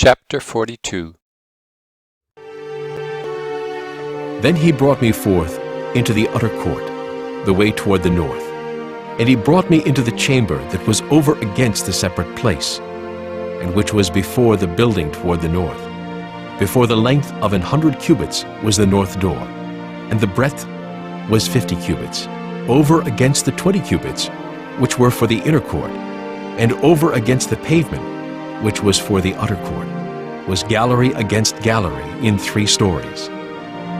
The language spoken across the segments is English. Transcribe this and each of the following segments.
Chapter 42. Then he brought me forth into the utter court, the way toward the north. And he brought me into the chamber that was over against the separate place, and which was before the building toward the north. Before the length of 100 cubits was the north door, and the breadth was 50 cubits, over against the 20 cubits, which were for the inner court, and over against the pavement, which was for the utter court, was gallery against gallery in 3 stories.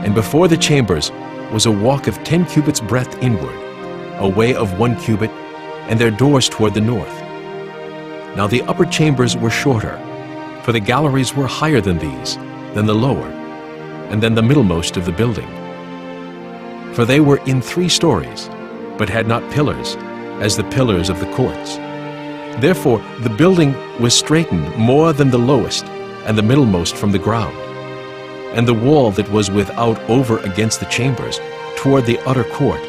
And before the chambers was a walk of 10 cubits breadth inward, a way of 1 cubit, and their doors toward the north. Now the upper chambers were shorter, for the galleries were higher than these, than the lower, and than the middlemost of the building. For they were in 3 stories, but had not pillars, as the pillars of the courts. Therefore the building was straitened more than the lowest, and the middlemost from the ground. And the wall that was without over against the chambers, toward the utter court,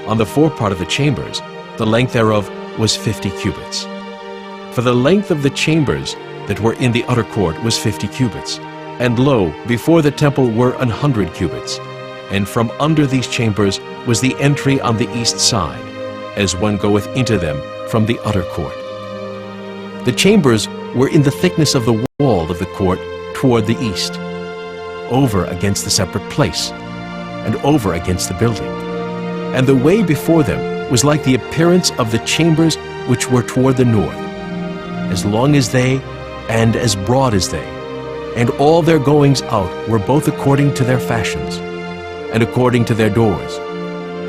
on the forepart of the chambers, the length thereof was 50 cubits. For the length of the chambers that were in the utter court was 50 cubits. And lo, before the temple were 100 cubits. And from under these chambers was the entry on the east side, as one goeth into them from the utter court. The chambers were in the thickness of the wall of the court toward the east, over against the separate place, and over against the building. And the way before them was like the appearance of the chambers which were toward the north, as long as they, and as broad as they. And all their goings out were both according to their fashions, and according to their doors.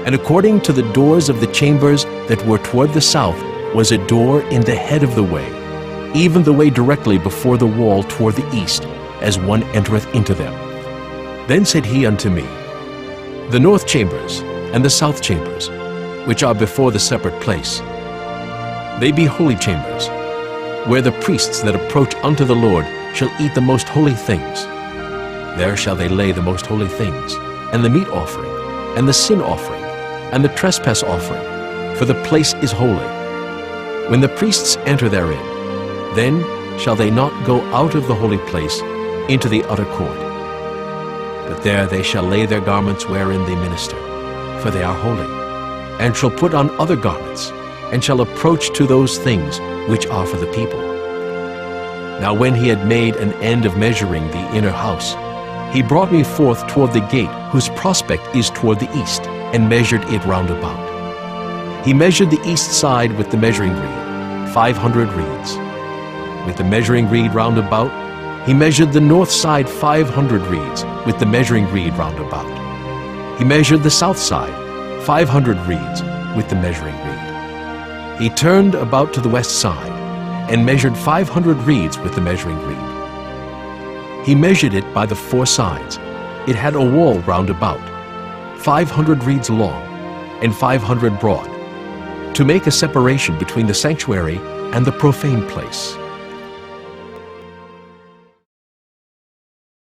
And according to the doors of the chambers that were toward the south was a door in the head of the way, even the way directly before the wall toward the east, as one entereth into them. Then said he unto me, The north chambers and the south chambers, which are before the separate place, they be holy chambers, where the priests that approach unto the Lord shall eat the most holy things. There shall they lay the most holy things, and the meat offering, and the sin offering, and the trespass offering, for the place is holy. When the priests enter therein, then shall they not go out of the holy place into the utter court. But there they shall lay their garments wherein they minister, for they are holy, and shall put on other garments, and shall approach to those things which are for the people. Now when he had made an end of measuring the inner house, he brought me forth toward the gate, whose prospect is toward the east, and measured it round about. He measured the east side with the measuring reed, 500 reeds. With the measuring reed round about, he measured the north side 500 reeds with the measuring reed round about. He measured the south side 500 reeds with the measuring reed. He turned about to the west side and measured 500 reeds with the measuring reed. He measured it by the 4 sides. It had a wall round about, 500 reeds long and 500 broad, to make a separation between the sanctuary and the profane place.